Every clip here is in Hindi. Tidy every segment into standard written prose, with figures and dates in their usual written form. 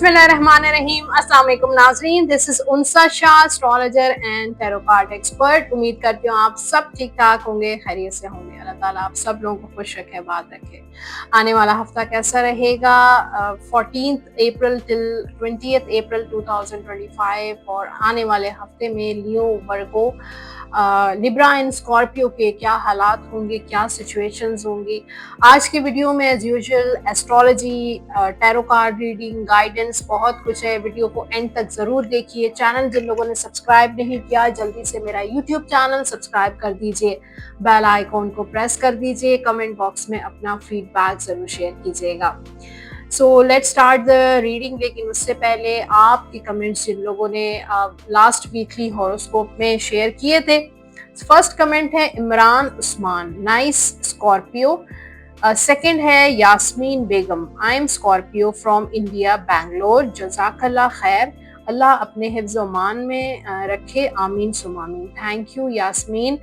बिस्मिल्लाहिर्रहमानिर्रहीम। अस्सलाम वालेकुम नाज़रीन, this is Unsa Shah, astrologer and tarot card expert. उम्मीद करती हूँ आप सब ठीक ठाक होंगे, खैरियत से होंगे। अल्लाह ताला आप सब लोगों को खुश रखे, बात रखे। आने वाला हफ्ता कैसा रहेगा? 14 अप्रैल टिल 20 अप्रैल 2025 और आने वाले हफ्ते में लियो, वर्गो, लिब्रा एंड स्कॉर्पियो के क्या हालात होंगे, क्या सिचुएशंस होंगी। आज की वीडियो में as usual astrology, tarot card reading, guidance, बहुत कुछ है। वीडियो को एंड तक जरूर देखिए। चैनल जिन लोगों ने सब्सक्राइब नहीं किया, जल्दी से मेरा यूट्यूब चैनल सब्सक्राइब कर दीजिए, बेल आइकॉन को प्रेस कर दीजिए, कमेंट बॉक्स में अपना फीडबैक जरूर शेयर कीजिएगा। So let's start the reading. लेकिन उससे पहले आपके कमेंट्स जिन लोगों ने लास्ट वीकली हॉरोस्कोप में शेयर किए थे। फर्स्ट कमेंट है Imran Usman, nice Scorpio. Second है Yasmeen Begum, I am Scorpio from India, Bangalore, जज़ाकल्लाह खैर, अल्लाह अपने हिफ्ज़ मान में रखे, आमीन सुमामीन। Thank you Yasmeen.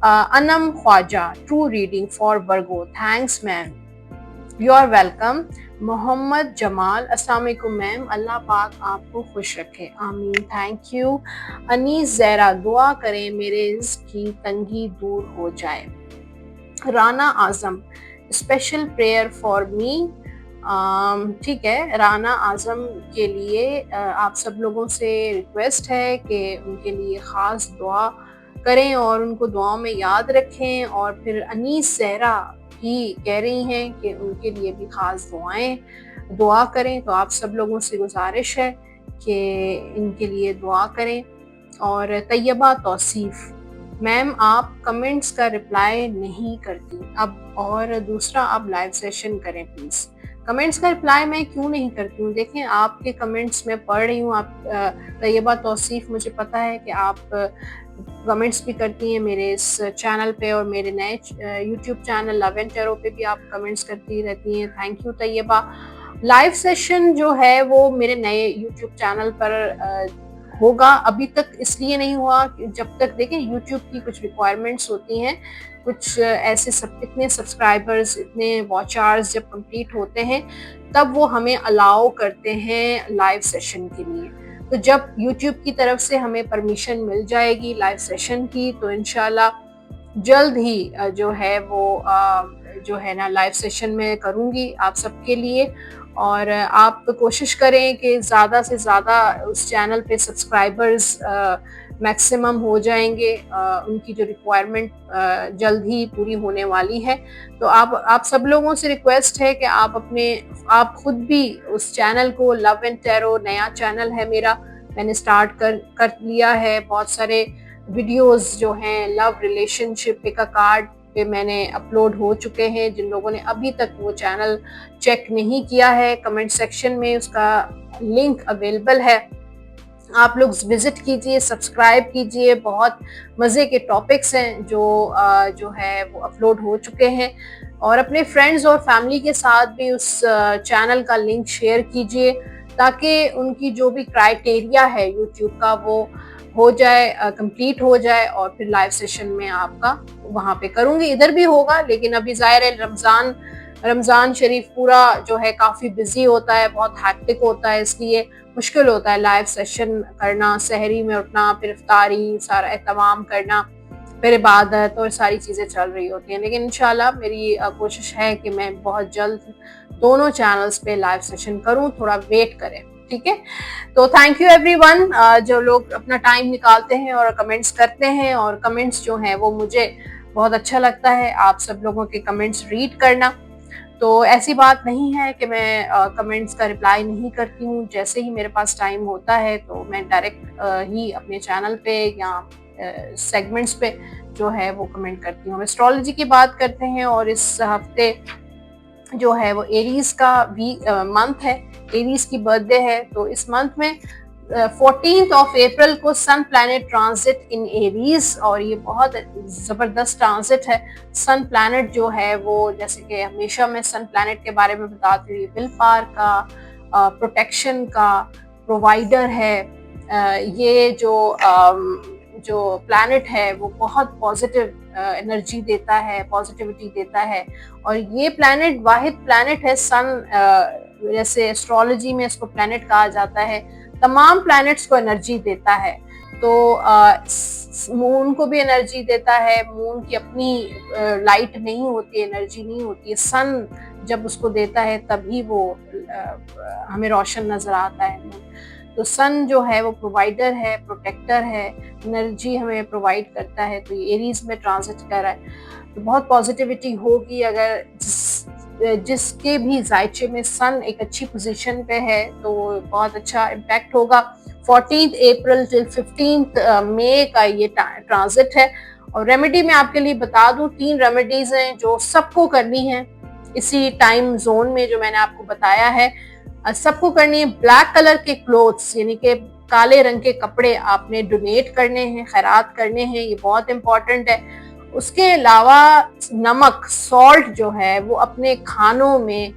Anam Khwaja, true reading for Virgo, thanks ma'am, you are welcome. Mohammad Jamal, अस्सलाम वालेकुम मैम, अल्लाह पाक आपको खुश रखे, आमीन, थैंक यू। अनीस ज़हरा, दुआ करें मेरे रिज़्क़ की तंगी दूर हो जाए। राना आजम, स्पेशल प्रेयर फॉर मी। ठीक है, राना आजम के लिए आप सब लोगों से रिक्वेस्ट है कि उनके लिए ख़ास दुआ करें और उनको दुआओं में याद रखें। और फिर अनीस ज़हरा भी कह रही हैं कि उनके लिए भी ख़ास दुआ करें। तो आप सब लोगों से गुजारिश है कि इनके लिए दुआ करें। और तैयबा तौसीफ़, मैम आप कमेंट्स का रिप्लाई नहीं करती अब, और दूसरा आप लाइव सेशन करें प्लीज़। कमेंट्स का रिप्लाई मैं क्यों नहीं करती हूँ? देखें, आपके कमेंट्स मैं पढ़ रही हूँ। आप तैयबा तौसीफ़, मुझे पता है कि आप कमेंट्स भी करती हैं मेरे इस चैनल पे, और मेरे नए YouTube channel love and tarot पे भी आप कमेंट्स करती रहती हैं। Thank you Tayyaba. Live session जो है वो मेरे नए यूट्यूब चैनल पर होगा। अभी तक इसलिए नहीं हुआ कि जब तक, देखें, यूट्यूब की कुछ रिक्वायरमेंट्स होती हैं, कुछ ऐसे इतने सब्सक्राइबर्स, इतने वॉच आवर्स जब कंप्लीट होते हैं तब वो हमें अलाउ करते हैं लाइव सेशन के लिए। तो जब यूट्यूब की तरफ से हमें परमिशन मिल जाएगी लाइव सेशन की, तो इंशाल्लाह जल्द ही जो है वो जो है ना लाइव सेशन में करूँगी आप सबके लिए। और आप कोशिश करें कि ज़्यादा से ज़्यादा उस चैनल पे सब्सक्राइबर्स मैक्सिमम हो जाएंगे। उनकी जो रिक्वायरमेंट जल्द ही पूरी होने वाली है। तो आप सब लोगों से रिक्वेस्ट है कि आप खुद भी उस चैनल को, लव एंड टैरो नया चैनल है मेरा, मैंने स्टार्ट कर लिया है। बहुत सारे वीडियोस जो हैं लव रिलेशनशिप का कार्ड पे मैंने अपलोड हो चुके हैं। जिन लोगों ने अभी तक वो चैनल चेक नहीं किया है, कमेंट सेक्शन में उसका लिंक अवेलेबल है, आप लोग विजिट कीजिए, सब्सक्राइब कीजिए। बहुत मज़े के टॉपिक्स हैं जो है वो अपलोड हो चुके हैं। और अपने फ्रेंड्स और फैमिली के साथ भी उस चैनल का लिंक शेयर कीजिए, ताकि उनकी जो भी क्राइटेरिया है यूट्यूब का वो हो जाए, कंप्लीट हो जाए। और फिर लाइव सेशन में आपका वहाँ पे करूँगी, इधर भी होगा। लेकिन अभी ज़ाहिर है रमज़ान शरीफ पूरा जो है काफ़ी बिजी होता है, बहुत हैक्टिक होता है, इसलिए मुश्किल होता है लाइव सेशन करना, सहरी में उठना, फिर इफ्तारी सारा एहतमाम करना, फिर इबादत और सारी चीज़ें चल रही होती हैं। लेकिन इंशाल्लाह मेरी कोशिश है कि मैं बहुत जल्द दोनों चैनल्स पे लाइव सेशन करूं, थोड़ा वेट करें, ठीक है। तो थैंक यू एवरीवन, जो लोग अपना टाइम निकालते हैं और कमेंट्स करते हैं। और कमेंट्स जो हैं वो मुझे बहुत अच्छा लगता है, आप सब लोगों के कमेंट्स रीड करना। तो ऐसी बात नहीं है कि मैं कमेंट्स का रिप्लाई नहीं करती हूँ। जैसे ही मेरे पास टाइम होता है तो मैं डायरेक्ट ही अपने चैनल पे या सेगमेंट्स पे जो है वो कमेंट करती हूँ। एस्ट्रोलॉजी की बात करते हैं, और इस हफ्ते जो है वो एरीज का भी मंथ है, एरीज की बर्थडे है। तो इस मंथ में 14 अप्रैल को सन प्लैनेट ट्रांजिट इन एरीज, और ये बहुत ज़बरदस्त ट्रांजिट है। सन प्लैनेट जो है वो, जैसे कि हमेशा मैं सन प्लैनेट के बारे में बताती हूँ, विल पावर का, प्रोटेक्शन का प्रोवाइडर है। ये जो प्लैनेट है वो बहुत पॉजिटिव एनर्जी देता है, पॉजिटिविटी देता है। और ये प्लैनेट वाहिद प्लैनेट है सन जैसे एस्ट्रोलॉजी में इसको प्लैनेट कहा जाता है, तमाम प्लैनेट्स को एनर्जी देता है। तो मून को भी एनर्जी देता है। मून की अपनी लाइट नहीं होती, एनर्जी नहीं होती है। सन जब उसको देता है तभी वो हमें रोशन नजर आता है। तो सन जो है वो प्रोवाइडर है, प्रोटेक्टर है, एनर्जी हमें प्रोवाइड करता है। तो ये एरीज में ट्रांजिट कर रहा है, तो बहुत पॉजिटिविटी होगी। अगर जिसके भी जायचे में सन एक अच्छी पोजीशन पे है तो बहुत अच्छा इम्पैक्ट होगा। 14 अप्रैल till 15 मई का ये ट्रांजिट है। और रेमेडी में आपके लिए बता दूं, 3 रेमेडीज हैं जो सबको करनी है इसी टाइम जोन में जो मैंने आपको बताया है। सबको करनी है। ब्लैक कलर के क्लोथ्स यानी कि काले रंग के कपड़े आपने डोनेट करने हैं, खैरात करने हैं, ये बहुत इंपॉर्टेंट है। उसके अलावा नमक, सॉल्ट जो है वो अपने खानों में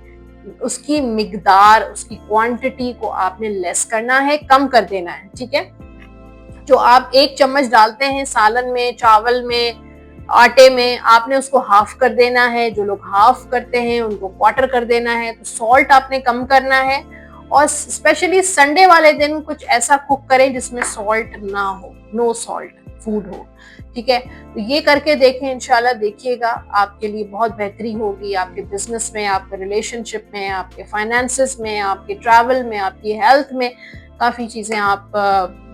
उसकी मिकदार, उसकी क्वांटिटी को आपने लेस करना है, कम कर देना है, ठीक है। जो आप 1 चम्मच डालते हैं सालन में, चावल में, आटे में, आपने उसको हाफ कर देना है। जो लोग हाफ करते हैं उनको क्वार्टर कर देना है। तो सॉल्ट आपने कम करना है। और स्पेशली संडे वाले दिन कुछ ऐसा कुक करें जिसमें सॉल्ट ना हो, नो सॉल्ट फूड हो, ठीक है। तो ये करके देखें, इंशाल्लाह देखिएगा आपके लिए बहुत बेहतरी होगी, आपके बिजनेस में, आपके रिलेशनशिप में, आपके फाइनेंसेस में, आपके ट्रैवल में, आपकी हेल्थ में, काफ़ी चीज़ें आप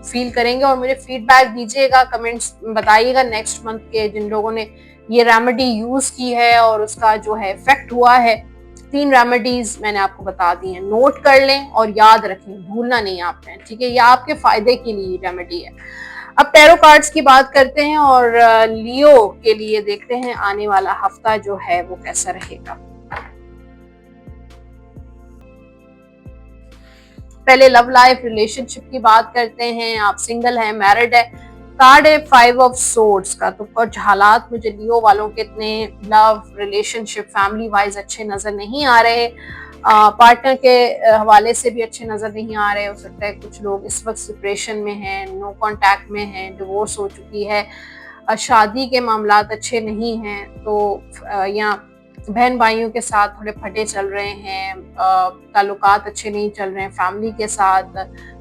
फील करेंगे। और मुझे फीडबैक दीजिएगा, कमेंट्स बताइएगा नेक्स्ट मंथ के जिन लोगों ने ये रेमेडी यूज़ की है और उसका जो है इफेक्ट हुआ है। 3 रेमेडीज मैंने आपको बता दी हैं, नोट कर लें और याद रखें, भूलना नहीं आपने, ठीक है। ये आपके फायदे के लिए रेमेडी है। अब टैरो कार्ड्स की बात करते हैं और लियो के लिए देखते हैं आने वाला हफ्ता जो है वो कैसा रहेगा। पहले लव लाइफ, रिलेशनशिप की बात करते हैं। आप सिंगल है, मैरिड है। कार्ड है 5 ऑफ सोर्ड्स का। तो कुछ हालात मुझे लियो वालों के इतने लव, रिलेशनशिप, फैमिली वाइज अच्छे नजर नहीं आ रहे। पार्टनर के हवाले से भी अच्छे नजर नहीं आ रहे। हो सकता है कुछ लोग इस वक्त सेपरेशन में हैं, नो कांटेक्ट में हैं, डिवोर्स हो चुकी है, शादी के मामलात अच्छे नहीं हैं। तो या बहन भाइयों के साथ थोड़े फटे चल रहे हैं, ताल्लुकात अच्छे नहीं चल रहे हैं, फैमिली के साथ,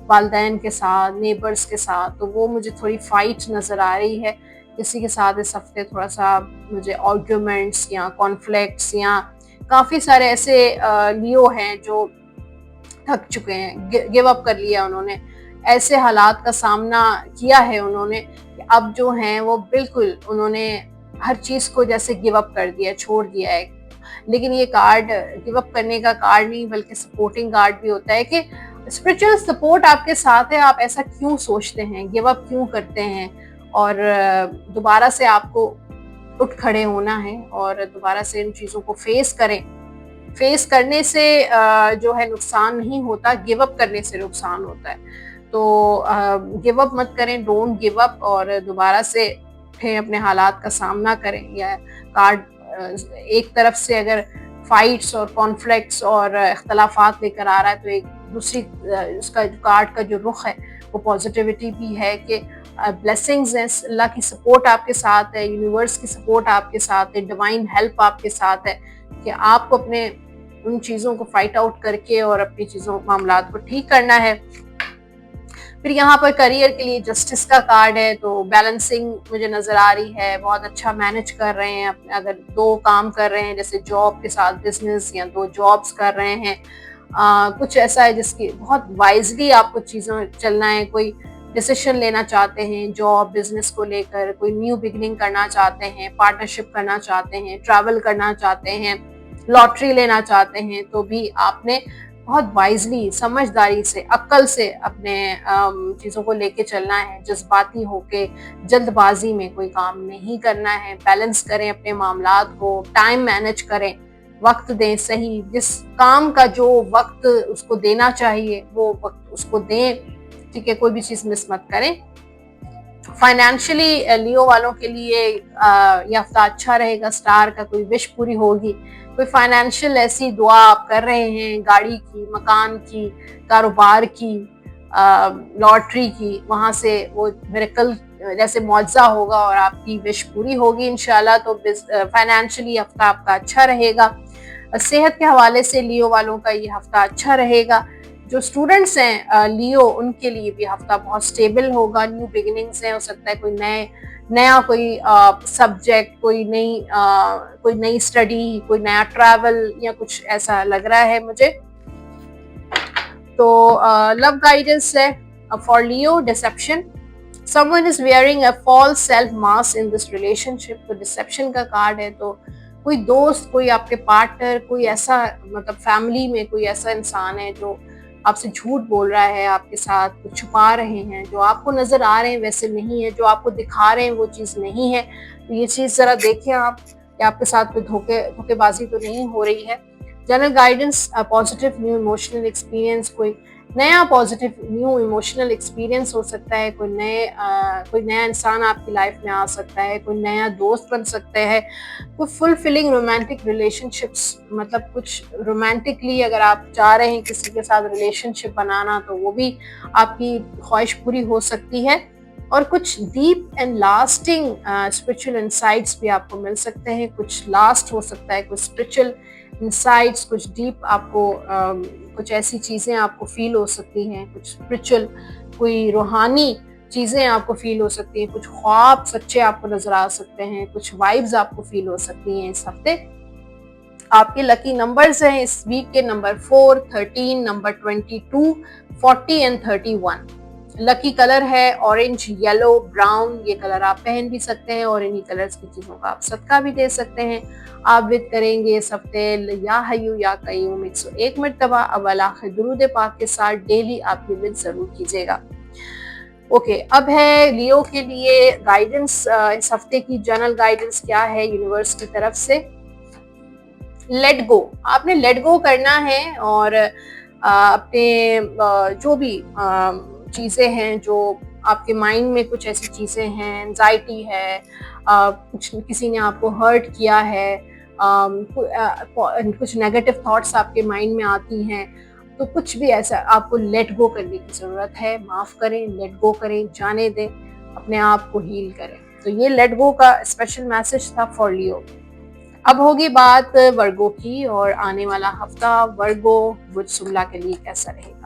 वालदैन के साथ, नेबर्स के साथ। तो वो मुझे थोड़ी फाइट नज़र आ रही है किसी के साथ इस हफ्ते। थोड़ा सा मुझे आर्ग्यूमेंट्स या कॉन्फ्लिक्ट्स, या काफ़ी सारे ऐसे लियो हैं जो थक चुके हैं, गिव अप कर लिया उन्होंने, ऐसे हालात का सामना किया है उन्होंने। अब जो हैं वो बिल्कुल उन्होंने हर चीज़ को जैसे गिव अप कर दिया, छोड़ दिया है। लेकिन ये कार्ड गिव अप करने का कार्ड नहीं बल्कि सपोर्टिंग कार्ड भी होता है कि स्पिरिचुअल सपोर्ट आपके साथ है। आप ऐसा क्यों सोचते हैं, गिव अप क्यों करते हैं, और दोबारा से आपको उठ खड़े होना है और दोबारा से इन चीज़ों को फेस करें। फेस करने से जो है नुकसान नहीं होता, गिव अप करने से नुकसान होता है। तो गिव अप मत करें, डोंट गिव अप, और दोबारा से फिर अपने हालात का सामना करें। या कार्ड एक तरफ से अगर फाइट्स और कॉन्फ्लिक्ट्स और इख्तलाफात लेकर आ रहा है, तो एक दूसरी उसका कार्ड का जो रुख है वो पॉजिटिविटी भी है कि ब्लेसिंग्स हैं, अल्लाह की सपोर्ट आपके साथ है, यूनिवर्स की सपोर्ट आपके साथ है, डिवाइन हेल्प आपके साथ है कि आपको अपने उन चीज़ों को फाइट आउट करके और अपनी चीज़ों मामलात को ठीक करना है। फिर यहाँ पर करियर के लिए जस्टिस का कार्ड है। तो बैलेंसिंग मुझे नज़र आ रही है, बहुत अच्छा मैनेज कर रहे हैं। अगर 2 काम कर रहे हैं, जैसे जॉब के साथ बिजनेस, या 2 जॉब्स कर रहे हैं, कुछ ऐसा है जिसकी बहुत वाइजली आपको चीज़ों चलना है। कोई डिसीजन लेना चाहते हैं जॉब बिजनेस को लेकर, कोई न्यू बिगनिंग करना चाहते हैं, पार्टनरशिप करना चाहते हैं, ट्रैवल करना चाहते हैं, लॉटरी लेना चाहते हैं, तो भी आपने बहुत वाइजली, समझदारी से, अक्ल से अपने चीज़ों को लेके चलना है। जज्बाती होके, जल्दबाजी में कोई काम नहीं करना है। बैलेंस करें अपने मामलात को, टाइम मैनेज करें, वक्त दें सही। जिस काम का जो वक्त उसको देना चाहिए वो वक्त उसको दें, ठीक है। कोई भी चीज़ मिस मत करें। फाइनेंशियली लियो वालों के लिए ये हफ्ता अच्छा रहेगा। स्टार का कोई विश पूरी होगी। कोई फाइनेंशियल ऐसी दुआ आप कर रहे हैं, गाड़ी की, मकान की, कारोबार की, लॉटरी की, वहाँ से वो मिरेकल जैसे मुआवजा होगा और आपकी विश पूरी होगी इंशाल्लाह। तो फाइनेंशियली हफ्ता आपका अच्छा रहेगा। सेहत के हवाले से लियो वालों का ये हफ्ता अच्छा रहेगा। जो स्टूडेंट्स हैं लियो, उनके लिए भी हफ्ता बहुत स्टेबल होगा। न्यू बिगिनिंग्स हैं, हो सकता है कोई नया कोई सब्जेक्ट, कोई नई स्टडी, कोई नया ट्रैवल या कुछ ऐसा लग रहा है मुझे। तो लव गाइडेंस है for Leo, deception, someone is wearing a false self mask in this relationship। तो डिसेप्शन का कार्ड है, तो कोई दोस्त, कोई आपके पार्टनर, कोई ऐसा मतलब फैमिली में कोई ऐसा इंसान है जो आपसे झूठ बोल रहा है, आपके साथ कुछ छुपा रहे हैं, जो आपको नजर आ रहे हैं वैसे नहीं है, जो आपको दिखा रहे हैं वो चीज नहीं है। तो ये चीज जरा देखें आप कि आपके साथ कोई धोखेबाजी तो नहीं हो रही है। General guidance, positive new emotional experience, कोई नया पॉजिटिव न्यू इमोशनल एक्सपीरियंस हो सकता है, कोई नया इंसान आपकी लाइफ में आ सकता है, कोई नया दोस्त बन सकता है, कोई फुलफिलिंग रोमांटिक रिलेशनशिप्स, मतलब कुछ रोमांटिकली अगर आप चाह रहे हैं किसी के साथ रिलेशनशिप बनाना तो वो भी आपकी ख्वाहिश पूरी हो सकती है। और कुछ deep and lasting spiritual insights भी आपको मिल सकते हैं। कुछ लास्ट हो सकता है, कुछ स्पिरिचुअल इंसाइट्स, कुछ डीप आपको कुछ ऐसी चीज़ें आपको फील हो सकती हैं, कुछ स्पिरिचुअल, कोई रूहानी चीज़ें आपको फील हो सकती हैं, कुछ ख्वाब सच्चे आपको नजर आ सकते हैं, कुछ वाइब्स आपको फील हो सकती हैं इस हफ्ते। आपके लकी नंबर्स हैं इस वीक के number 4, 13, number 22, 40 and 31। Lucky colour है ऑरेंज, येलो, ब्राउन। ये कलर आप पहन भी सकते हैं और इन्हीं कलर्स की चीज़ों का आप सदका भी दे सकते हैं। आप विद करेंगे इस हफ्ते या हय्यू या कय्यूम 101 मरतबा अव्वल आखिर दुरूद पाक के साथ डेली आप ये विद जरूर कीजिएगा। ओके, अब है लियो के लिए गाइडेंस। इस हफ्ते की जनरल गाइडेंस क्या है यूनिवर्स की तरफ से? Let go. आपने लेट गो करना है और अपने जो भी चीज़ें हैं, जो आपके माइंड में कुछ ऐसी चीज़ें हैं, एंजाइटी है, कुछ किसी ने आपको हर्ट किया है, कुछ नेगेटिव थॉट्स आपके माइंड में आती हैं, तो कुछ भी ऐसा आपको लेट गो करने की ज़रूरत है। माफ़ करें, लेट गो करें, जाने दें, अपने आप को हील करें। तो ये लेट गो का स्पेशल मैसेज था फॉर लियो। अब होगी बात वर्गो की, और आने वाला हफ्ता वर्गो बुध शुक्ला के लिए कैसा रहेगा।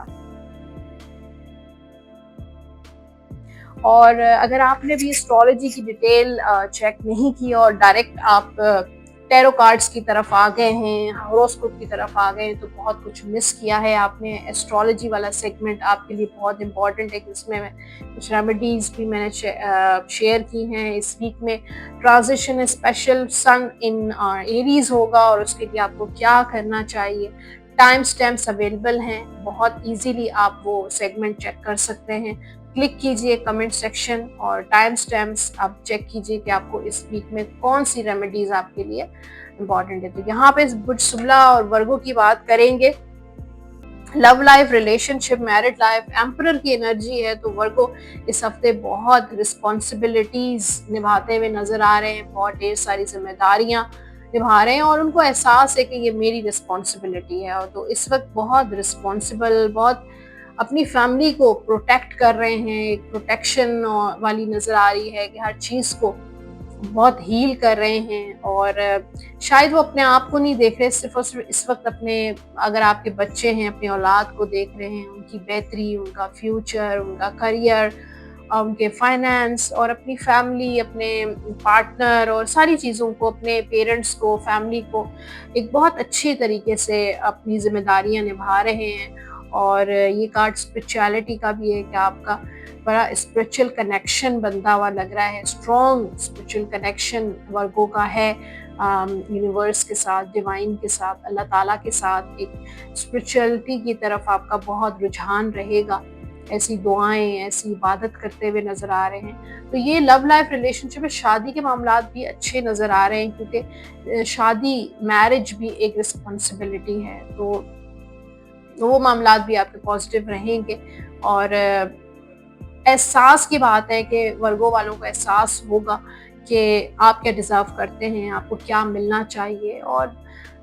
और अगर आपने भी एस्ट्रोलॉजी की डिटेल चेक नहीं की और डायरेक्ट आप टैरो कार्ड्स की तरफ आ गए हैं, हॉरोस्कोप की तरफ आ गए हैं, तो बहुत कुछ मिस किया है आपने। एस्ट्रोलॉजी वाला सेगमेंट आपके लिए बहुत इंपॉर्टेंट है, इसमें कुछ रेमेडीज भी मैंने शेयर की हैं। इस वीक में ट्रांजिशन है, स्पेशल सन इन एरीज होगा और उसके लिए आपको क्या करना चाहिए। टाइम स्टैम्प्स अवेलेबल हैं, बहुत इजीली आप वो सेगमेंट चेक कर सकते हैं। क्लिक कीजिए कमेंट सेक्शन और टाइम स्टैम्प्स आप चेक कीजिए कि आपको इस वीक में कौन सी रेमेडीज आपके लिए इम्पॉर्टेंट है। तो यहाँ पे बुध शुक्ला और वर्गो की बात करेंगे। Love life, relationship, married life, emperor की एनर्जी है, तो वर्गो इस हफ्ते बहुत रिस्पॉन्सिबिलिटीज निभाते हुए नजर आ रहे हैं, बहुत ढेर सारी जिम्मेदारियां निभा रहे हैं और उनको एहसास है कि ये मेरी रिस्पॉन्सिबिलिटी है। और तो इस वक्त बहुत रिस्पॉन्सिबल, बहुत अपनी फैमिली को प्रोटेक्ट कर रहे हैं, एक प्रोटेक्शन वाली नजर आ रही है कि हर चीज़ को बहुत हील कर रहे हैं। और शायद वो अपने आप को नहीं देख रहे, सिर्फ और सिर्फ इस वक्त अपने, अगर आपके बच्चे हैं, अपनी औलाद को देख रहे हैं, उनकी बेहतरी, उनका फ्यूचर, उनका करियर, उनके फाइनेंस और अपनी फैमिली, अपने पार्टनर और सारी चीज़ों को, अपने पेरेंट्स को, फैमिली को एक बहुत अच्छी तरीके से अपनी जिम्मेदारियां निभा रहे हैं। और ये कार्ड स्पिरिचुअलिटी का भी है कि आपका बड़ा स्पिरिचुअल कनेक्शन बनता हुआ लग रहा है। स्ट्रॉन्ग स्पिरिचुअल कनेक्शन वर्गो का है यूनिवर्स के साथ, डिवाइन के साथ, अल्लाह ताला के साथ। एक स्पिरिचुअलिटी की तरफ आपका बहुत रुझान रहेगा, ऐसी दुआएं, ऐसी इबादत करते हुए नजर आ रहे हैं। तो ये लव लाइफ, रिलेशनशिप में शादी के मामलात भी अच्छे नजर आ रहे हैं, क्योंकि शादी, मैरिज भी एक रिस्पॉन्सिबिलिटी है, तो वो मामलात भी आपके पॉजिटिव रहेंगे। और एहसास की बात है कि वर्गो वालों को एहसास होगा कि आप क्या डिज़र्व करते हैं, आपको क्या मिलना चाहिए, और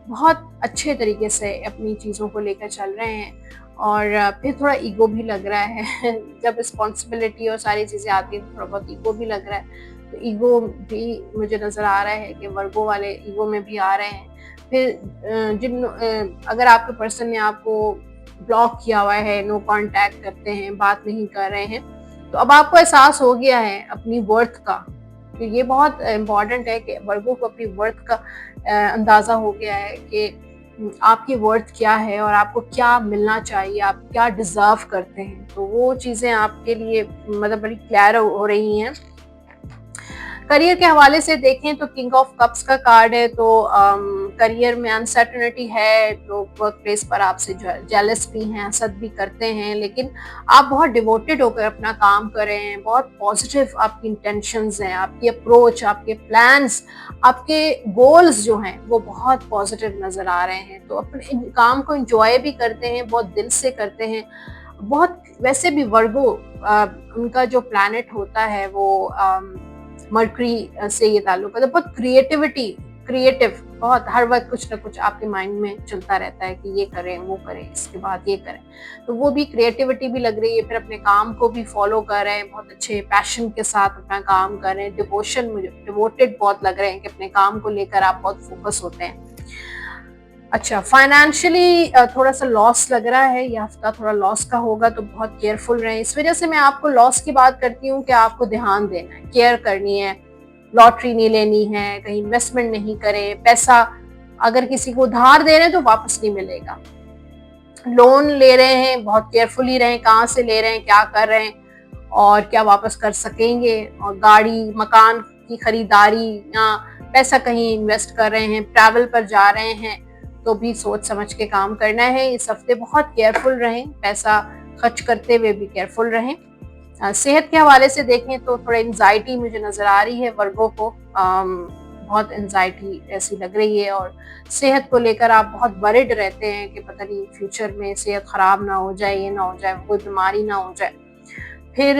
बहुत अच्छे तरीके से अपनी चीज़ों को लेकर चल रहे हैं। और फिर थोड़ा ईगो भी लग रहा है जब रिस्पॉन्सिबिलिटी और सारी चीज़ें आती हैं तो थोड़ा बहुत ईगो भी लग रहा है। तो ईगो भी मुझे नज़र आ रहा है कि वर्गो वाले ईगो में भी आ रहे हैं। फिर अगर आपके पर्सन ने आपको ब्लॉक किया हुआ है, नो कांटेक्ट करते हैं, बात नहीं कर रहे हैं, तो अब आपको एहसास हो गया है अपनी वर्थ का। तो ये बहुत इम्पॉर्टेंट है कि वर्गों को अपनी वर्थ का अंदाजा हो गया है कि आपकी वर्थ क्या है और आपको क्या मिलना चाहिए, आप क्या डिजर्व करते हैं। तो वो चीजें आपके लिए मतलब बड़ी क्लियर हो रही हैं। करियर के हवाले से देखें तो किंग ऑफ कप्स का कार्ड है, तो करियर में अनसर्टेनिटी है, लोग वर्क प्लेस पर आपसे जेलस भी हैं, हसद भी करते हैं, लेकिन आप बहुत डिवोटेड होकर अपना काम कर रहे हैं, बहुत पॉजिटिव आपकी इंटेंशंस हैं, आपकी अप्रोच, आपके प्लान्स, आपके गोल्स जो हैं वो बहुत पॉजिटिव नजर आ रहे हैं। तो अपने काम को एंजॉय भी करते हैं, बहुत दिल से करते हैं। बहुत वैसे भी वर्गो उनका जो प्लैनेट होता है वो मरकरी से ये ताल्लुक है, तो बहुत क्रिएटिव बहुत, हर वक्त कुछ ना कुछ आपके माइंड में चलता रहता है कि ये करें, वो करें, इसके बाद ये करें। तो वो भी क्रिएटिविटी भी लग रही है। फिर अपने काम को भी फॉलो कर रहे हैं, बहुत अच्छे पैशन के साथ अपना काम कर रहे हैं, डिवोटेड बहुत लग रहे हैं कि अपने काम को लेकर आप बहुत फोकस होते हैं। अच्छा, फाइनेंशियली थोड़ा सा लॉस लग रहा है, ये हफ्ता थोड़ा लॉस का होगा, तो बहुत केयरफुल रहें। इस वजह से मैं आपको लॉस की बात करती हूँ कि आपको ध्यान देना है, केयर करनी है, लॉटरी नहीं लेनी है, कहीं इन्वेस्टमेंट नहीं करें, पैसा अगर किसी को उधार दे रहे हैं तो वापस नहीं मिलेगा। लोन ले रहे हैं, बहुत केयरफुली रहें, कहाँ से ले रहे हैं, क्या कर रहे हैं और क्या वापस कर सकेंगे। और गाड़ी मकान की खरीदारी या पैसा कहीं इन्वेस्ट कर रहे हैं, ट्रैवल पर जा रहे हैं, तो भी सोच समझ के काम करना है। इस हफ्ते बहुत केयरफुल रहें, पैसा खर्च करते हुए भी केयरफुल रहें। सेहत के हवाले से देखें तो थोड़ा एंजाइटी मुझे नजर आ रही है वर्गों को, बहुत एंजाइटी ऐसी लग रही है और सेहत को लेकर आप बहुत वरिड रहते हैं कि पता नहीं फ्यूचर में सेहत खराब ना हो जाए, ये ना हो जाए, कोई बीमारी ना हो जाए। फिर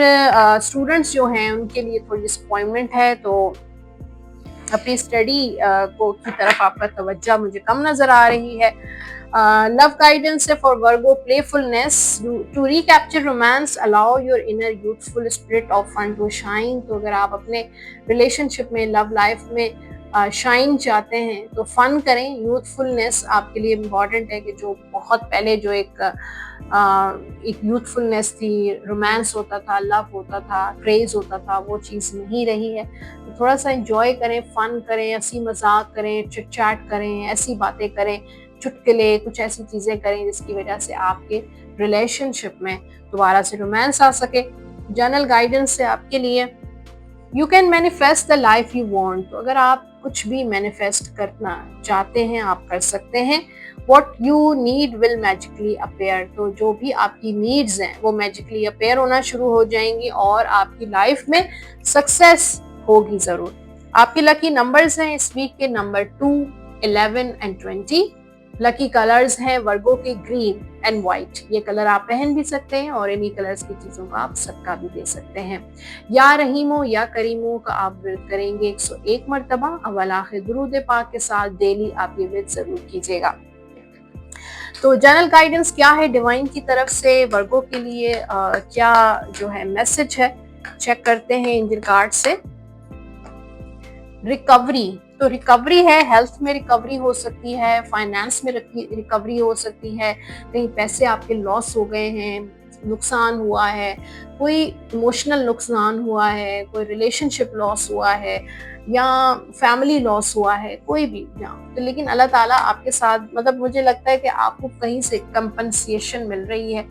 स्टूडेंट्स जो हैं उनके लिए थोड़ी डिसअपॉइंटमेंट है, तो अपनी स्टडी को की तरफ आपका तवज्जो मुझे कम नजर आ रही है। लव गाइडेंस है for Virgo, playfulness to recapture romance, allow your inner youthful spirit of fun to shine. तो अगर आप अपने रिलेशनशिप में, लव लाइफ में शाइन चाहते हैं तो फन करें। यूथफुलनेस आपके लिए इम्पॉर्टेंट है कि जो बहुत पहले जो एक यूथफुलनेस थी, रोमांस होता था, लव होता था, क्रेज होता था, वो चीज़ नहीं रही है। तो थोड़ा सा एंजॉय करें, फन करें, हंसी मजाक करें, चिट चैट करें, ऐसी बातें करें, चुटकुले, कुछ ऐसी चीज़ें करें जिसकी वजह से आपके रिलेशनशिप में दोबारा से रोमांस आ सके। जनरल गाइडेंस है आपके लिए, you can manifest the life you want. तो अगर आप कुछ भी मैनिफेस्ट करना चाहते हैं आप कर सकते हैं। What you need will magically appear. तो जो भी आपकी नीड्स हैं वो मैजिकली अपेयर होना शुरू हो जाएंगी और आपकी लाइफ में सक्सेस होगी जरूर। आपके लकी नंबर्स हैं इस वीक के नंबर 2, 11 एंड 20। लकी कलर्स हैं वर्गो के ग्रीन एंड व्हाइट। ये कलर आप पहन भी सकते हैं और इन्हीं कलर्स की चीजों का आप सदका भी दे सकते हैं। या रहीमो या करीमो का आप विर्द करेंगे 101 मरतबा अव्वल आखिर दुरूद पाक के साथ। डेली आप ये विर्द जरूर कीजिएगा। तो जनरल गाइडेंस क्या है डिवाइन की तरफ से वर्गो के लिए, क्या जो है मैसेज है, चेक करते हैं एंजल कार्ड से। रिकवरी, तो रिकवरी है, हेल्थ में रिकवरी हो सकती है, फाइनेंस में रिकवरी हो सकती है, कहीं पैसे आपके लॉस हो गए हैं, नुकसान हुआ है, कोई इमोशनल नुकसान हुआ है, कोई रिलेशनशिप लॉस हुआ है या फैमिली लॉस हुआ है, कोई भी ना। तो लेकिन अल्लाह ताला आपके साथ, मतलब मुझे लगता है कि आपको कहीं से कंपनसेशन मिल रही है।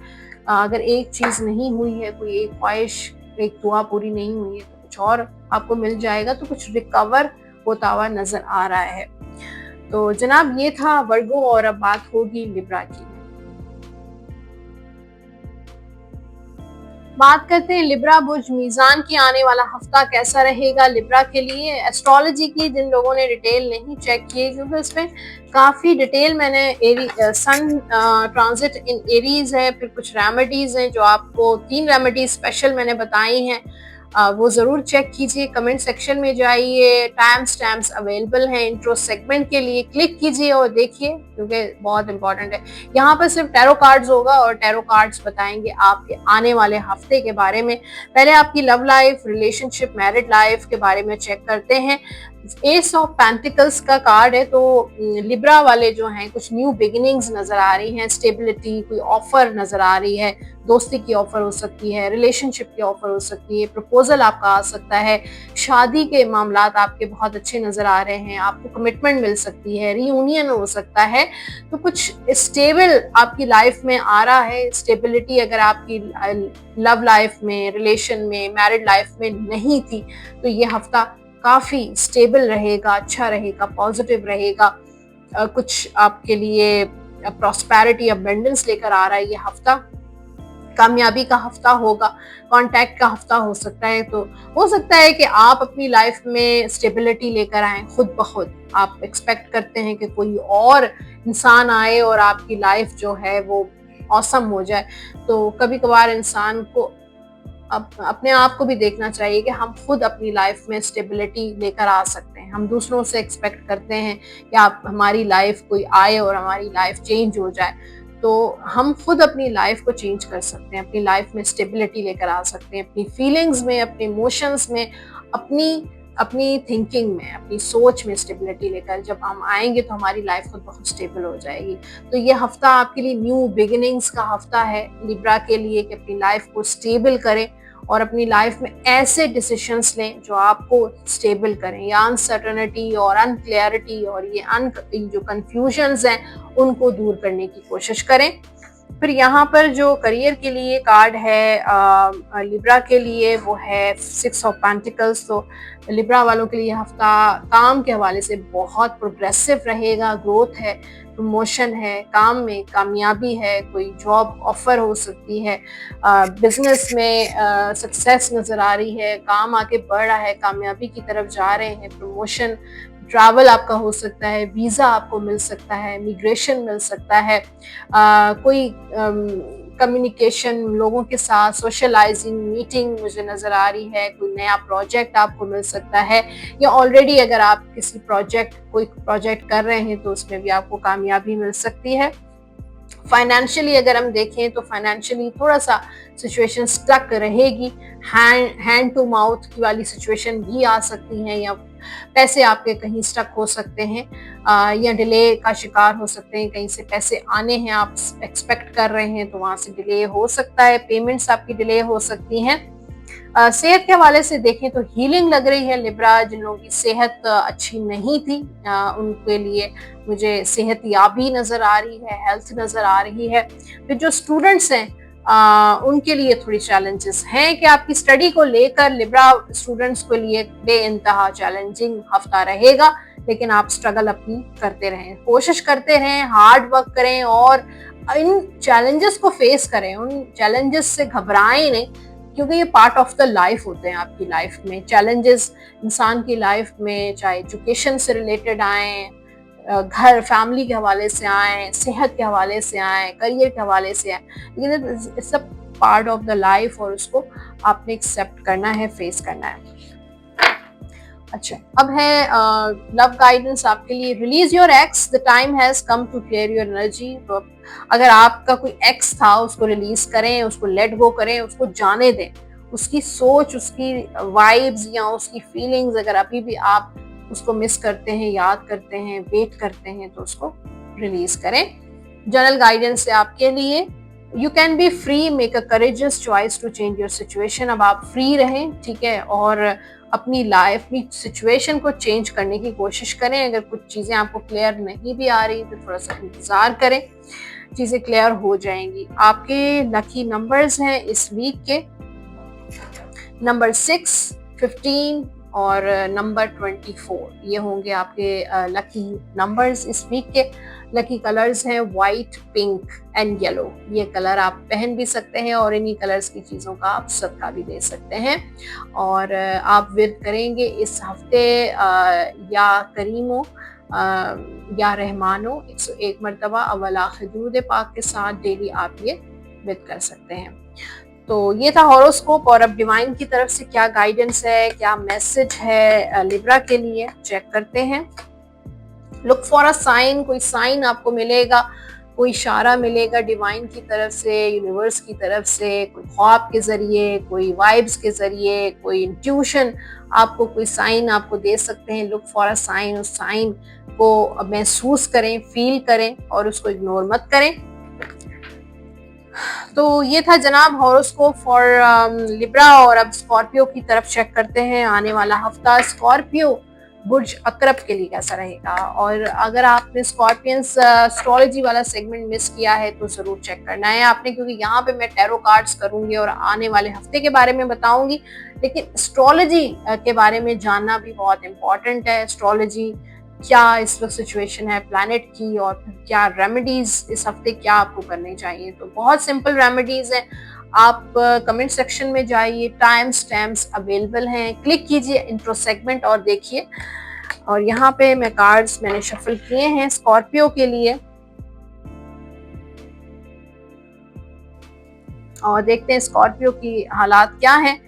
अगर एक चीज़ नहीं हुई है, कोई एक ख्वाहिश, एक दुआ पूरी नहीं हुई है, तो कुछ और आपको मिल जाएगा। तो कुछ रिकवर होता हुआ नजर आ रहा है। तो जनाब ये था वर्गो और अब बात होगी लिब्रा की। बात करते हैं लिब्रा बुर्ज मीजान की, आने वाला हफ्ता कैसा रहेगा लिब्रा के लिए। एस्ट्रोलॉजी की जिन लोगों ने डिटेल नहीं चेक किए, क्योंकि उसमें काफ़ी डिटेल मैंने सन ट्रांजिट इन एरीज है, फिर कुछ रेमेडीज हैं जो आपको 3 रेमेडीज स्पेशल मैंने बताई हैं। वो ज़रूर चेक कीजिए। कमेंट सेक्शन में जाइए, टाइम स्टैम्प्स अवेलेबल हैं इंट्रो सेगमेंट के लिए, क्लिक कीजिए और देखिए क्योंकि बहुत इंपॉर्टेंट है। यहाँ पर सिर्फ टैरो कार्ड्स होगा और टैरो कार्ड्स बताएंगे आपके आने वाले हफ्ते के बारे में। पहले आपकी love life, relationship, married life के बारे में चेक करते हैं। एस ऑफ पेंटिकल्स का कार्ड है, तो लिब्रा वाले जो हैं कुछ न्यू बिगिनिंग्स नजर आ रही हैं, स्टेबिलिटी, कोई ऑफर नजर आ रही है, दोस्ती की ऑफर हो सकती है, रिलेशनशिप की ऑफर हो सकती है, प्रपोजल आपका आ सकता है, शादी के मामलात आपके बहुत अच्छे नजर आ रहे हैं, आपको कमिटमेंट मिल सकती है, रीयूनियन हो सकता है। तो कुछ स्टेबल आपकी लाइफ में आ रहा है। स्टेबिलिटी अगर आपकी लव लाइफ में, रिलेशन में, मैरिड लाइफ में नहीं थी तो ये हफ्ता काफी स्टेबल रहेगा, अच्छा रहेगा, पॉजिटिव रहेगा। कुछ आपके लिए प्रॉस्पेरिटी, अबंडेंस लेकर आ रहा है ये हफ्ता। कामयाबी का हफ्ता होगा, कॉन्टैक्ट का हफ्ता हो सकता है। तो हो सकता है कि आप अपनी लाइफ में स्टेबिलिटी लेकर आए खुद ब खुद। आप एक्सपेक्ट करते हैं कि कोई और इंसान आए और आपकी लाइफ जो है वो औसम हो जाए। तो कभी कभार इंसान को अपने आप को भी देखना चाहिए कि हम खुद अपनी लाइफ में स्टेबिलिटी लेकर आ सकते हैं। हम दूसरों से एक्सपेक्ट करते हैं कि आप हमारी लाइफ कोई आए और हमारी लाइफ चेंज हो जाए, तो हम खुद अपनी लाइफ को चेंज कर सकते हैं, अपनी लाइफ में स्टेबिलिटी लेकर आ सकते हैं, अपनी फीलिंग्स में, अपने इमोशंस में, अपनी अपनी थिंकिंग में, अपनी सोच में स्टेबिलिटी लेकर जब हम आएंगे तो हमारी लाइफ खुद बहुत स्टेबल हो जाएगी। तो ये हफ्ता आपके लिए न्यू बिगिनिंग्स का हफ्ता है लिब्रा के लिए, कि अपनी लाइफ को स्टेबल करें और अपनी लाइफ में ऐसे डिसीजंस लें जो आपको स्टेबल करें। या अनसर्टनिटी और अनक्लियरिटी और ये जो कंफ्यूजन्स हैं उनको दूर करने की कोशिश करें। फिर यहाँ पर जो करियर के लिए कार्ड है लिब्रा के लिए वो है 6 ऑफ पेंटिकल्स। तो लिब्रा वालों के लिए हफ्ता काम के हवाले से बहुत प्रोग्रेसिव रहेगा, ग्रोथ है, प्रमोशन है, काम में कामयाबी है, कोई जॉब ऑफर हो सकती है, बिजनेस में सक्सेस नजर आ रही है, काम आगे बढ़ रहा है, कामयाबी की तरफ जा रहे हैं, प्रमोशन, ट्रैवल आपका हो सकता है, वीज़ा आपको मिल सकता है, इमिग्रेशन मिल सकता है, कोई कम्युनिकेशन लोगों के साथ, सोशलाइजिंग, मीटिंग मुझे नज़र आ रही है, कोई नया प्रोजेक्ट आपको मिल सकता है, या ऑलरेडी अगर आप कोई प्रोजेक्ट कर रहे हैं तो उसमें भी आपको कामयाबी मिल सकती है। फाइनेंशियली अगर हम देखें तो फाइनेंशियली थोड़ा सा सिचुएशन स्टक रहेगी, हैंड टू माउथ की वाली सिचुएशन भी आ सकती हैं, या पैसे आपके कहीं स्टक हो सकते हैं, या डिले का शिकार हो सकते हैं। कहीं से पैसे आने हैं, आप एक्सपेक्ट कर रहे हैं तो वहां से डिले हो सकता है, पेमेंट्स आपकी डिले हो सकती हैं। सेहत के हवाले से देखें तो हीलिंग लग रही है लिब्रा। जिन लोगों की सेहत अच्छी नहीं थी उनके लिए मुझे सेहत याबी नजर आ रही है, हेल्थ नजर आ रही है। फिर जो स्टूडेंट्स हैं उनके लिए थोड़ी चैलेंजेस हैं कि आपकी स्टडी को लेकर लिब्रा स्टूडेंट्स के लिए बेइंतहा चैलेंजिंग हफ्ता रहेगा, लेकिन आप स्ट्रगल अपनी करते रहें, कोशिश करते रहें, हार्ड वर्क करें और इन चैलेंजेस को फेस करें। उन चैलेंजेस से घबराएं नहीं, क्योंकि ये पार्ट ऑफ द लाइफ होते हैं आपकी लाइफ में। चैलेंजेस इंसान की लाइफ में चाहे एजुकेशन से रिलेटेड आए, घर फैमिली के हवाले से आए, सेहत के हवाले से आए, करियर के हवाले से आए, लेकिन सब पार्ट ऑफ द लाइफ और उसको आपने एक्सेप्ट करना है, फेस करना है। अच्छा, अब है लव गाइडेंस आपके लिए। Release your ex, the time has come to clear your energy. तो अगर आपका कोई एक्स था उसको रिलीज करें, उसको लेट गो करें, उसको जाने दें। उसकी सोच, उसकी वाइब्स या उसकी फीलिंग्स अगर अभी भी आप उसको मिस करते हैं, याद करते हैं, वेट करते हैं, तो उसको रिलीज करें। जनरल गाइडेंस है आपके लिए, you can be free, make a courageous choice to change your situation. अब आप फ्री रहें, ठीक है, और अपनी लाइफ, अपनी सिचुएशन को चेंज करने की कोशिश करें। अगर कुछ चीज़ें आपको क्लियर नहीं भी आ रही तो थोड़ा सा इंतज़ार करें, चीज़ें क्लियर हो जाएंगी। आपके लकी नंबर्स हैं इस वीक के नंबर 6, 15 और नंबर 24। ये होंगे आपके लकी नंबर्स इस वीक के। लकी कलर्स हैं वाइट, पिंक एंड येलो। ये कलर आप पहन भी सकते हैं और इन्हीं कलर्स की चीज़ों का आप सदका भी दे सकते हैं। और आप विर्द करेंगे इस हफ्ते या करीमो या रहमानो 101 मरतबा अवला खदूद पाक के साथ डेली आप ये विर्द कर सकते हैं। तो ये था हॉरोस्कोप, और अब डिवाइन की तरफ से क्या गाइडेंस है, क्या मैसेज है लिब्रा के लिए, चेक करते हैं। लुक फॉर अ साइन, कोई साइन आपको मिलेगा, कोई इशारा मिलेगा डिवाइन की तरफ से, यूनिवर्स की तरफ से, कोई ख्वाब के जरिए, कोई वाइब्स के जरिए, कोई इंट्यूशन आपको कोई साइन आपको दे सकते हैं। लुक फॉर अ साइन, उस साइन को महसूस करें, फील करें और उसको इग्नोर मत करें। तो ये था जनाब हॉरोस्कोप फॉर लिब्रा। और अब स्कॉर्पियो की तरफ चेक करते हैं आने वाला हफ्ता स्कॉर्पियो बुर्ज अकरब के लिए कैसा रहेगा। और अगर आपने स्कॉर्पियंस एस्ट्रोलॉजी वाला सेगमेंट मिस किया है तो जरूर चेक करना है आपने, क्योंकि यहाँ पे मैं टैरो कार्ड्स करूंगी और आने वाले हफ्ते के बारे में बताऊंगी। लेकिन एस्ट्रोलॉजी के बारे में जानना भी बहुत इंपॉर्टेंट है। एस्ट्रोलॉजी क्या इस वक्त सिचुएशन है प्लैनेट की, और फिर क्या रेमेडीज इस हफ्ते क्या आपको करने चाहिए। तो बहुत सिंपल रेमेडीज हैं, आप कमेंट सेक्शन में जाइए, टाइम स्टैम्प्स अवेलेबल हैं, क्लिक कीजिए इंट्रो सेगमेंट और देखिए। और यहाँ पे मैं कार्ड्स मैंने शफल किए हैं स्कॉर्पियो के लिए, और देखते हैं स्कॉर्पियो की हालात क्या हैं।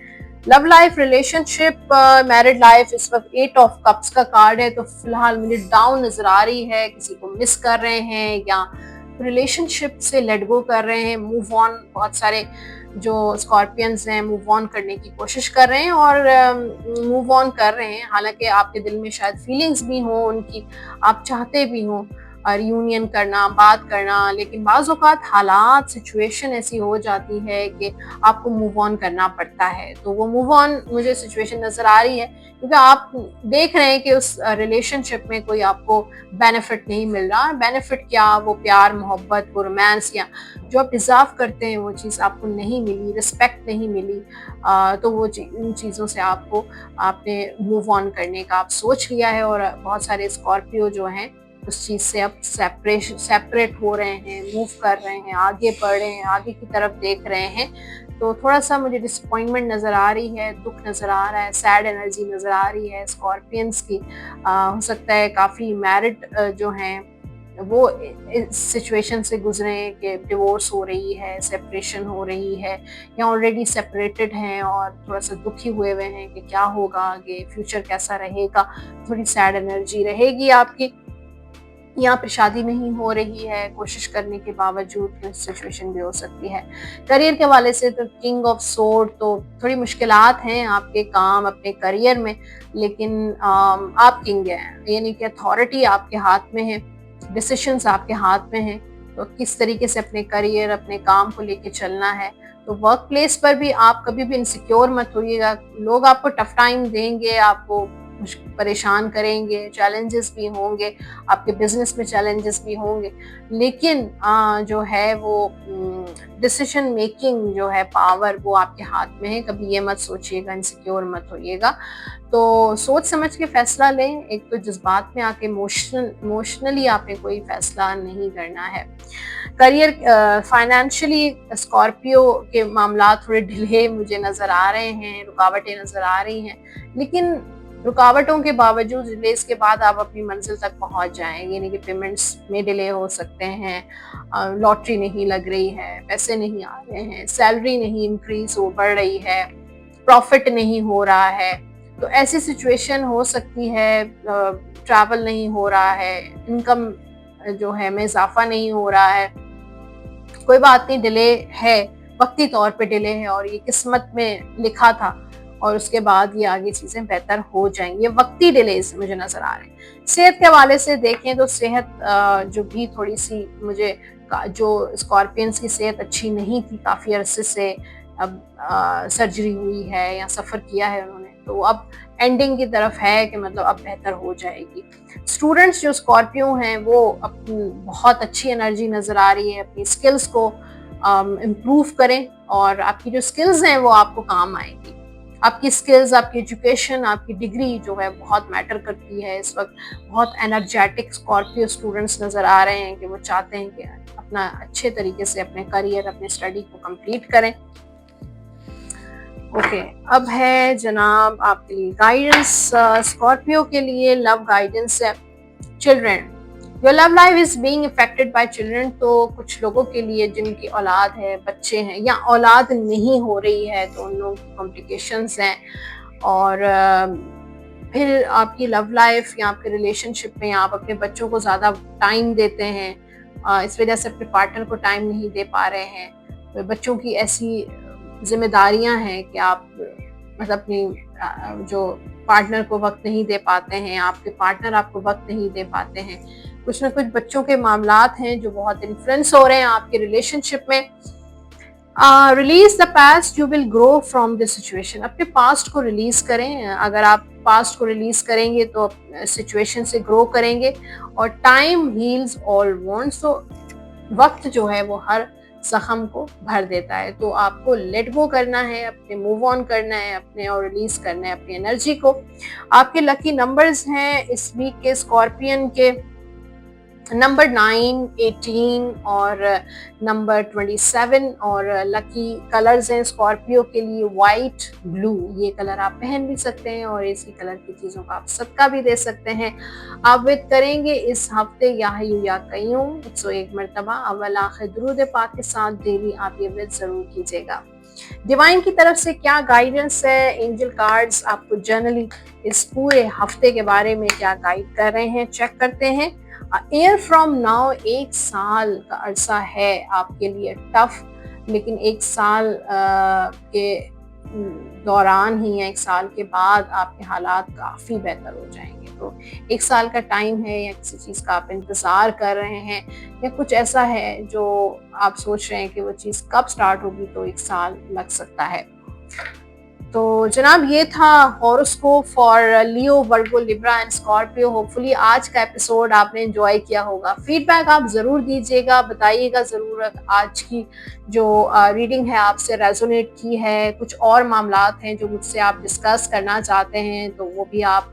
Love life, relationship, married life, इस वक्त 8 ऑफ कप्स का कार्ड है, तो फिलहाल मुझे डाउन नजर आ रही है, किसी को मिस कर रहे हैं या रिलेशनशिप से लेट गो कर रहे हैं, मूव ऑन। बहुत सारे जो स्कॉर्पियंस हैं मूव ऑन करने की कोशिश कर रहे हैं और मूव ऑन कर रहे हैं, हालांकि आपके दिल में शायद फीलिंग्स भी हों उनकी, आप चाहते भी हों रियूनियन करना, बात करना, लेकिन बाज़ औक़ात हालात सिचुएशन ऐसी हो जाती है कि आपको मूव ऑन करना पड़ता है। तो वो मूव ऑन मुझे सिचुएशन नज़र आ रही है, क्योंकि आप देख रहे हैं कि उस रिलेशनशिप में कोई आपको बेनिफिट नहीं मिल रहा। बेनिफिट क्या, वो प्यार, मोहब्बत, वो रोमांस या जो आप डिज़र्व करते हैं वो चीज़ आपको नहीं मिली, रिस्पेक्ट नहीं मिली। तो वो इन चीज़ों से आपने मूव ऑन करने का आप सोच लिया है। और बहुत सारे स्कॉर्पियो जो हैं उस चीज़ से अब सेपरेट हो रहे हैं, मूव कर रहे हैं, आगे बढ़ रहे हैं, आगे की तरफ देख रहे हैं। तो थोड़ा सा मुझे डिसअपॉइंटमेंट नज़र आ रही है, दुख नज़र आ रहा है, सैड एनर्जी नज़र आ रही है स्कॉर्पियंस की। हो सकता है काफ़ी मैरिड जो हैं वो इस सिचुएशन से गुजरे कि डिवोर्स हो रही है, सेपरेशन हो रही है, या ऑलरेडी सेपरेटेड हैं और थोड़ा सा दुखी हुए हुए हैं कि क्या होगा आगे, फ्यूचर कैसा रहेगा। थोड़ी सैड एनर्जी रहेगी आपकी। यहाँ पे शादी नहीं हो रही है, कोशिश करने के बावजूद सिचुएशन भी हो सकती है। करियर के हवाले से तो किंग ऑफ सोर्ड, तो थोड़ी मुश्किलात हैं आपके काम अपने करियर में, लेकिन आप किंग हैं, यानी कि अथॉरिटी आपके हाथ में है, डिसीशंस आपके हाथ में हैं। तो किस तरीके से अपने करियर, अपने काम को लेके चलना है। तो वर्क प्लेस पर भी आप कभी भी इनसिक्योर मत होइएगा। लोग आपको टफ टाइम देंगे, आपको परेशान करेंगे, चैलेंजेस भी होंगे, आपके बिजनेस में चैलेंजेस भी होंगे, लेकिन जो है वो डिसीजन मेकिंग जो है पावर वो आपके हाथ में है। कभी ये मत सोचिएगा, इनसिक्योर मत होइएगा। तो सोच समझ के फैसला लें। एक तो जज्बात में आके इमोशनली आपने कोई फैसला नहीं करना है। करियर, फाइनेंशियली स्कॉर्पियो के मामला थोड़े डिले मुझे नज़र आ रहे हैं, रुकावटें नज़र आ रही हैं, लेकिन रुकावटों के बावजूद डिलेस के बाद आप अपनी मंजिल तक पहुंच जाएंगे। यानी कि पेमेंट्स में डिले हो सकते हैं, लॉटरी नहीं लग रही है, पैसे नहीं आ रहे हैं, सैलरी नहीं इंक्रीज हो बढ़ रही है, प्रॉफिट नहीं हो रहा है। तो ऐसी सिचुएशन हो सकती है, ट्रैवल नहीं हो रहा है, इनकम जो है में इजाफा नहीं हो रहा है। कोई बात नहीं, डिले है, वक्ती तौर पे डिले है और ये किस्मत में लिखा था, और उसके बाद ये आगे चीजें बेहतर हो जाएंगी। ये वक्ती डिलेज मुझे नजर आ रहे हैं। सेहत के हवाले से देखें तो सेहत जो भी थोड़ी सी मुझे, जो स्कॉर्पियंस की सेहत अच्छी नहीं थी काफी अरसे से, अब सर्जरी हुई है या सफर किया है उन्होंने, तो अब एंडिंग की तरफ है कि मतलब अब बेहतर हो जाएगी। स्टूडेंट्स जो स्कॉर्पियो हैं वो अपनी बहुत अच्छी एनर्जी नजर आ रही है, अपनी स्किल्स को इम्प्रूव करें, और आपकी जो स्किल्स हैं वो आपको काम आएंगी। आपकी स्किल्स, आपकी एजुकेशन, आपकी डिग्री जो है बहुत मैटर करती है। इस वक्त बहुत एनर्जेटिक स्कॉर्पियो स्टूडेंट्स नज़र आ रहे हैं कि वो चाहते हैं कि अपना अच्छे तरीके से अपने करियर, अपने स्टडी को कंप्लीट करें। ओके, अब है जनाब आपके लिए गाइडेंस स्कॉर्पियो के लिए। लव गाइडेंस है children, your love life is being affected by children, तो कुछ लोगों के लिए जिनकी औलाद है, बच्चे हैं या औलाद नहीं हो रही है, तो उन लोगों की कॉम्प्लिकेशंस हैं। और फिर आपकी लव लाइफ या आपके रिलेशनशिप में आप अपने बच्चों को ज़्यादा टाइम देते हैं, इस वजह से अपने पार्टनर को टाइम नहीं दे पा रहे हैं। तो बच्चों की ऐसी जिम्मेदारियां हैं कि आप मतलब अपनी जो पार्टनर को वक्त नहीं दे पाते हैं, आपके पार्टनर आपको वक्त नहीं दे पाते हैं। कुछ ना कुछ बच्चों के मामलात हैं जो बहुत इन्फ्लुएंस हो रहे हैं आपके रिलेशनशिप में। Release the past, you will grow from this situation. अपने पास्ट को रिलीज करें। अगर आप पास्ट को रिलीज करेंगे तो सिचुएशन से ग्रो करेंगे। और टाइम हील्स ऑल वॉन्ड्स, तो वक्त जो है वो हर जख्म को भर देता है। तो आपको लेट गो करना है, अपने मूव ऑन करना है अपने, और रिलीज करना है अपनी एनर्जी को। आपके लकी नंबर्स हैं इस वीक के स्कॉर्पियन के नंबर 9, 18 और नंबर 27। और लकी कलर्स हैं स्कॉर्पियो के लिए वाइट, ब्लू। ये कलर आप पहन भी सकते हैं और इसी कलर की चीज़ों का आप सदका भी दे सकते हैं। आप विद करेंगे इस हफ्ते या कयूं 101 मरतबा अव्वल आखिर दुरूद पाक के साथ डेली आप ये विद जरूर कीजिएगा। डिवाइन की तरफ से क्या गाइडेंस है, एंजल कार्ड्स आपको जनरली इस पूरे हफ्ते के बारे में क्या गाइड कर रहे हैं, चेक करते हैं। ईयर फ्रॉम नाउ, 1 साल का अरसा है आपके लिए टफ, लेकिन 1 साल के दौरान ही या 1 साल के बाद आपके हालात काफ़ी बेहतर हो जाएंगे। तो 1 साल का टाइम है, या किसी चीज़ का आप इंतज़ार कर रहे हैं, या कुछ ऐसा है जो आप सोच रहे हैं कि वो चीज़ कब स्टार्ट होगी, तो 1 साल लग सकता है। तो जनाब ये था horoscope for Leo, Virgo, Libra and Scorpio. Hopefully आज का एपिसोड आपने एंजॉय किया होगा। फीडबैक आप ज़रूर दीजिएगा, बताइएगा ज़रूर आज की जो रीडिंग है आपसे रेजोनेट की है। कुछ और मामलात हैं जो मुझसे आप डिस्कस करना चाहते हैं तो वो भी आप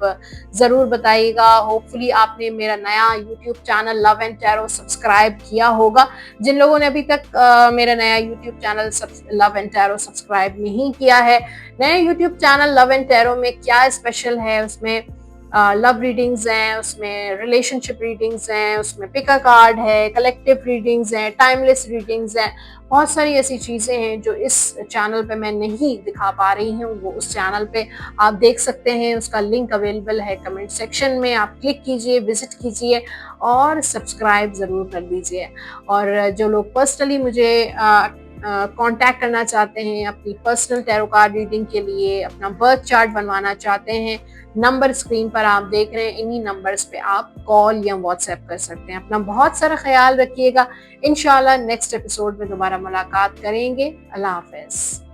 ज़रूर बताइएगा। होपफुली आपने मेरा नया YouTube channel love and tarot subscribe किया होगा। जिन लोगों ने अभी तक मेरा नया YouTube channel love and tarot subscribe नहीं किया है, नए YouTube channel love and tarot में क्या स्पेशल है, उसमें लव रीडिंग्स हैं, उसमें रिलेशनशिप रीडिंग्स हैं, उसमें पिक अ कार्ड है, कलेक्टिव रीडिंग्स हैं, टाइमलेस रीडिंग्स हैं। बहुत सारी ऐसी चीज़ें हैं जो इस चैनल पे मैं नहीं दिखा पा रही हूँ, वो उस चैनल पे आप देख सकते हैं। उसका लिंक अवेलेबल है कमेंट सेक्शन में, आप क्लिक कीजिए, विजिट कीजिए और सब्सक्राइब ज़रूर कर दीजिए। और जो लोग पर्सनली मुझे कांटेक्ट करना चाहते हैं अपनी पर्सनल टैरो कार्ड रीडिंग के लिए, अपना बर्थ चार्ट बनवाना चाहते हैं, नंबर स्क्रीन पर आप देख रहे हैं, इन्हीं नंबर्स पे आप कॉल या व्हाट्सएप कर सकते हैं। अपना बहुत सारा ख्याल रखिएगा। इंशाल्लाह नेक्स्ट एपिसोड में दोबारा मुलाकात करेंगे। अल्लाह हाफिज।